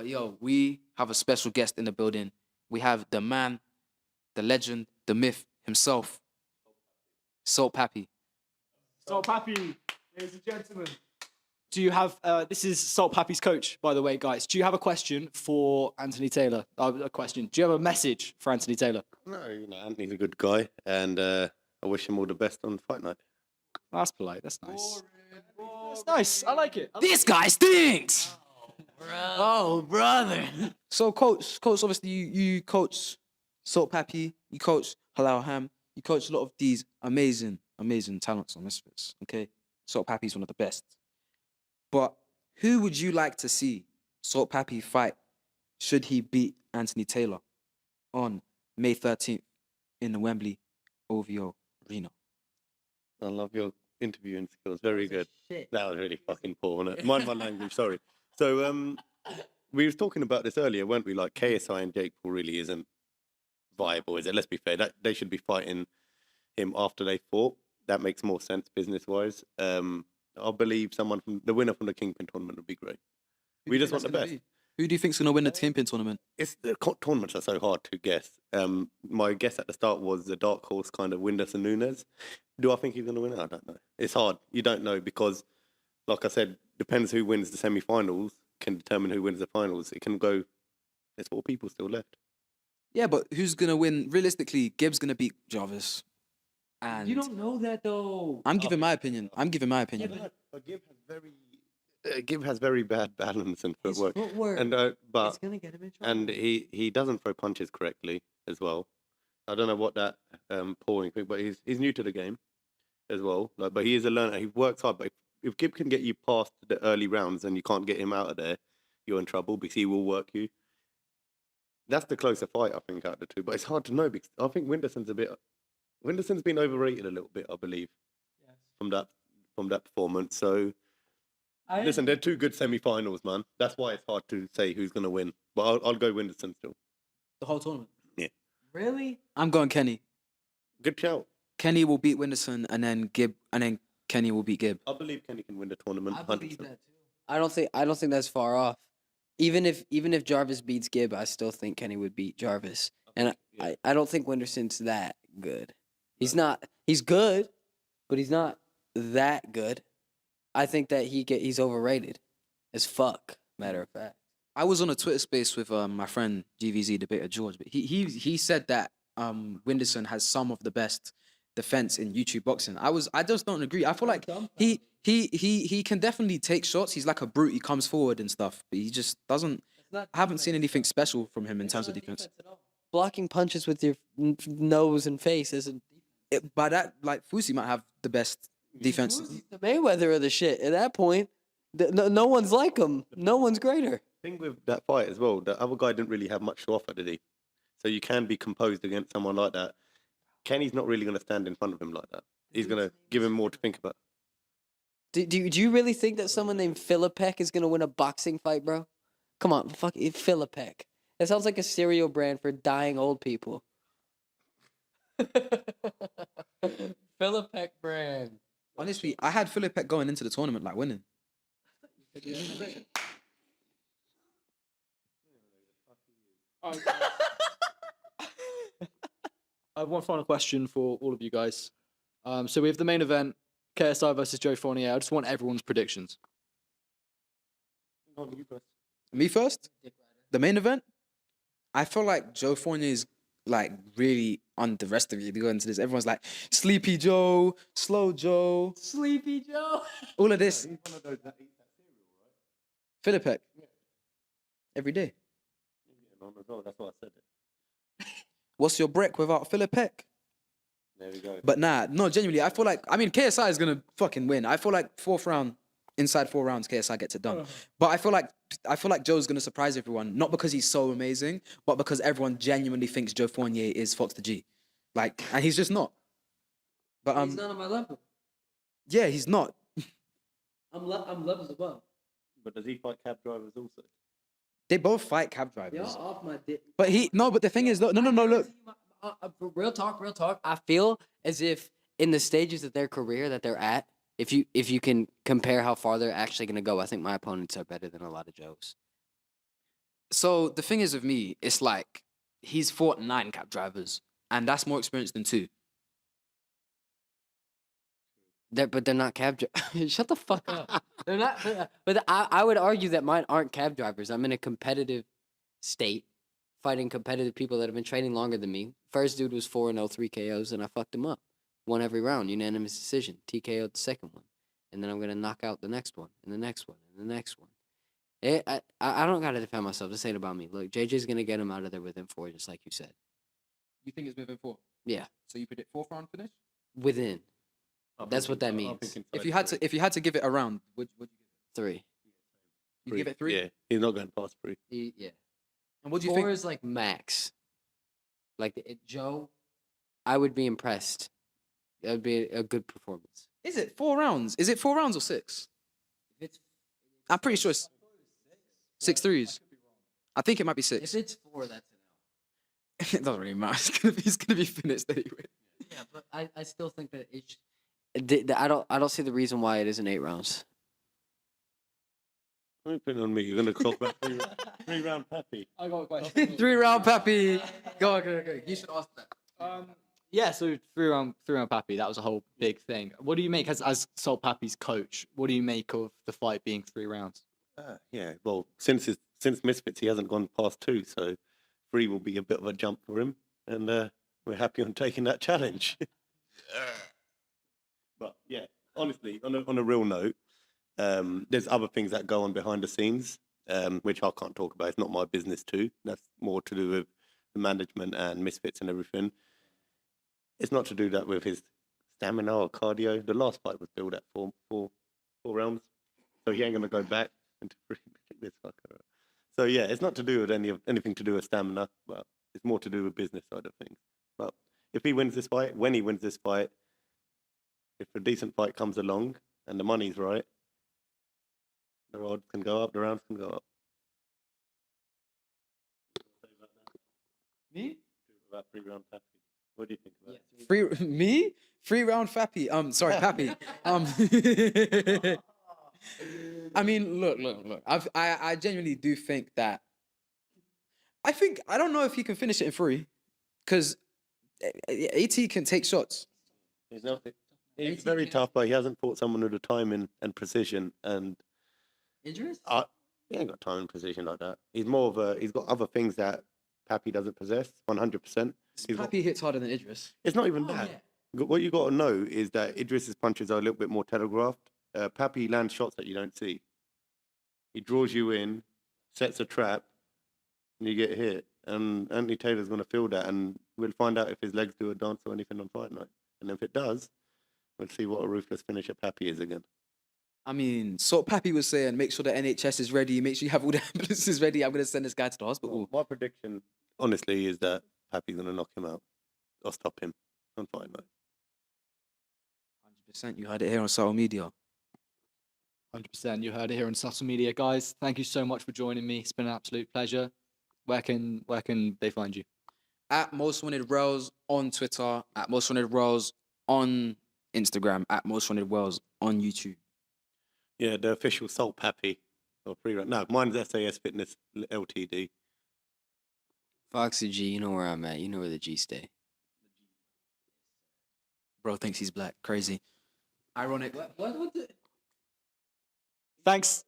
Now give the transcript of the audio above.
But yo, we have a special guest in the building. We have the man, the legend, the myth himself, Salt Pappy. Salt Papi, ladies and gentlemen. Do you have, this is Salt Pappy's coach, by the way, guys. Do you have a question for Anthony Taylor? A question. Do you have a message for Anthony Taylor? No, Anthony's a good guy, and I wish him all the best on fight night. That's polite. That's nice. That's nice. I like it. This guy stinks! Oh, brother. So, coach, obviously, you coach Salt Pappy, you coach Halal Ham, you coach a lot of these amazing talents on Misfits, okay? Salt Pappy's one of the best. But who would you like to see Salt Pappy fight should he beat Anthony Taylor on May 13th in the Wembley OVO Arena? I love your interviewing skills. Very good. That was really fucking poor, wasn't it? Mind my language, sorry. So, we was talking about this earlier, weren't we? Like, KSI and Jake Paul really isn't viable, is it? Let's be fair. That they should be fighting him after they fought. That makes more sense business-wise. I believe someone from the winner from the Kingpin tournament would be great. We just want the best. Who do you think's going to win the Kingpin tournament? The tournaments are so hard to guess. My guess at the start was the dark horse kind of Whindersson Nunes. Do I think he's going to win it? I don't know. It's hard. You don't know because, like I said, depends who wins the semi-finals can determine who wins the finals. It can go. There's 4 people still left. Yeah, but who's going to win? Realistically, Gibbs going to beat Jarvis. And You don't know that, though. I'm giving my opinion. But Gibb has very bad balance and His footwork. footwork. And It's but going to get him in trouble. and he doesn't throw punches correctly as well. I don't know what that pouring thing, but he's new to the game as well. Like, but he is a learner. He works hard. But if Gibb can get you past the early rounds and you can't get him out of there, you're in trouble because he will work you. That's the closer fight, I think, out of the two. But it's hard to know because I think Whinderson's been overrated a little bit, I believe, from that performance. So listen, they're 2 good semi-finals, man. That's why it's hard to say who's going to win. But I'll go Whindersson still. the whole tournament. Really? I'm going Kenny. Good shout. Kenny will beat Whindersson, and then Kenny will beat Gibb. I believe Kenny can win the tournament. I believe 100%. that, too. I don't think that's far off. Even if Jarvis beats Gibb, I still think Kenny would beat Jarvis. And I don't think Whindersson's that good. He's not. He's good, but he's not that good. I think that he's overrated as fuck. Matter of fact. I was on a Twitter space with my friend GVZ Debater George, but he said that Whindersson has some of the best defense in YouTube boxing. I just don't agree. I feel like he can definitely take shots. He's like a brute. He comes forward and stuff, but he just doesn't. I haven't seen anything special from him in terms of defense. Blocking punches with your nose and face isn't. By that, like Fusi might have the best defense. The Mayweather of the shit. At that point, no one's like him. No one's greater. Thing with that fight as well, the other guy didn't really have much to offer, did he? So you can be composed against someone like that. Kenny's not really going to stand in front of him like that. He's going to give him more to think about. Do you really think that someone named Philippek is gonna win a boxing fight, bro? Come on, fuck it, Philippek. That sounds like a cereal brand for dying old people. Philippek brand. Honestly, I had Philippek going into the tournament like winning. I have one final question for all of you guys. So we have the main event, KSI versus Joe Fournier. I just want everyone's predictions. Me first? The main event? I feel like Joe Fournier is like really underestimated going into this. Everyone's like, Sleepy Joe, Slow Joe, Sleepy Joe. all of this. Philippek. Every day. That's why I said it. What's your break without Philippek? There we go. But no, genuinely, I feel like, KSI is going to fucking win. I feel like inside 4 rounds, KSI gets it done. But I feel like Joe's going to surprise everyone, not because he's so amazing, but because everyone genuinely thinks Joe Fournier is Fox the G. Like, and he's just not. But He's not on my level. yeah, he's not. I'm levels above. But does he fight cab drivers also? They both fight cab drivers. Y'all off my dick. But the thing is, no, look. Real talk. I feel as if in the stages of their career that they're at, if you can compare how far they're actually going to go, I think my opponents are better than a lot of Joes. So the thing is with me, it's like he's fought 9 cab drivers, and that's more experience than 2. But they're not cab drivers. Shut the fuck up. They're not. But I would argue that mine aren't cab drivers. I'm in a competitive state, fighting competitive people that have been training longer than me. First dude was 4-0, 3 KOs, and I fucked him up. Won every round, unanimous decision. TKO'd the second one. And then I'm going to knock out the next one, and the next one, and the next one. I don't got to defend myself. This ain't about me. Look, JJ's going to get him out of there within 4, just like you said. You think it's within 4? Yeah, So you predict 4th round finish? within. That's what that I'm means. thinking If inside you had to give it a round, would you 3. give it 3? Yeah, he's not going past 3. Yeah. And what do you 4 think? is like max. Like Joe, I would be impressed. That would be a good performance. Is it 4 rounds? Is it 4 rounds or 6? I'm pretty sure it's 6 threes. I think it might be 6. If it's 4, that's an It doesn't really matter. It's gonna be finished anyway. Yeah, but I still think that it. I don't see the reason why it isn't 8 rounds. Don't put it on me. You're going to talk about 3-round Papi. I got a question. 3-round Papi. Go. You should ask that. Yeah, so 3-round Papi, that was a whole big thing. What do you make as Salt Papi's coach? What do you make of the fight being 3 rounds? Yeah, well, since Misfits, he hasn't gone past 2, so 3 will be a bit of a jump for him, and we're happy on taking that challenge. But yeah, honestly, on a real note, there's other things that go on behind the scenes, which I can't talk about. It's not my business too. That's more to do with the management and Misfits and everything. It's not to do that with his stamina or cardio. The last fight was billed at 4 rounds, so he ain't gonna go back into 3. This fucker. So yeah, it's not to do with anything to do with stamina, but it's more to do with business side of things. But if he wins this fight, when he wins this fight, if a decent fight comes along and the money's right, the odds can go up, the rounds can go up. Me? About 3-round Papi. What do you think about it? Me? 3-round Papi. Sorry, Papi. I mean, look. I genuinely do think that. I don't know if he can finish it in 3, because AT can take shots. He's very tough, but he hasn't fought someone with the timing and precision, and Idris? he ain't got time and precision like that. He's more of he's got other things that Papi doesn't possess, 100%. Papi hits harder than Idris. It's not even that. What you got to know is that Idris's punches are a little bit more telegraphed. Papi lands shots that you don't see. He draws you in, sets a trap, and you get hit. And Anthony Taylor's going to feel that, and we'll find out if his legs do a dance or anything on fight night. And if it does, we'll see what a ruthless finisher Papi is again. I mean, Salt Papi was saying, make sure the NHS is ready, make sure you have all the ambulances ready. I'm going to send this guy to the hospital. My prediction, honestly, is that Papi's going to knock him out or stop him on fight night. 100%. You heard it here on social media. 100%. You heard it here on social media, guys. Thank you so much for joining me. It's been an absolute pleasure. Where can they find you? At Most Wanted Rails on Twitter, at Most Wanted Rails on Instagram, at Most Wanted Rails on YouTube. Yeah, the official Salt Papi or pre-run. No, mine's SAS Fitness Ltd. Foxy G, you know where I'm at. You know where the G stay. Bro thinks he's black. Crazy. Ironic. Thanks.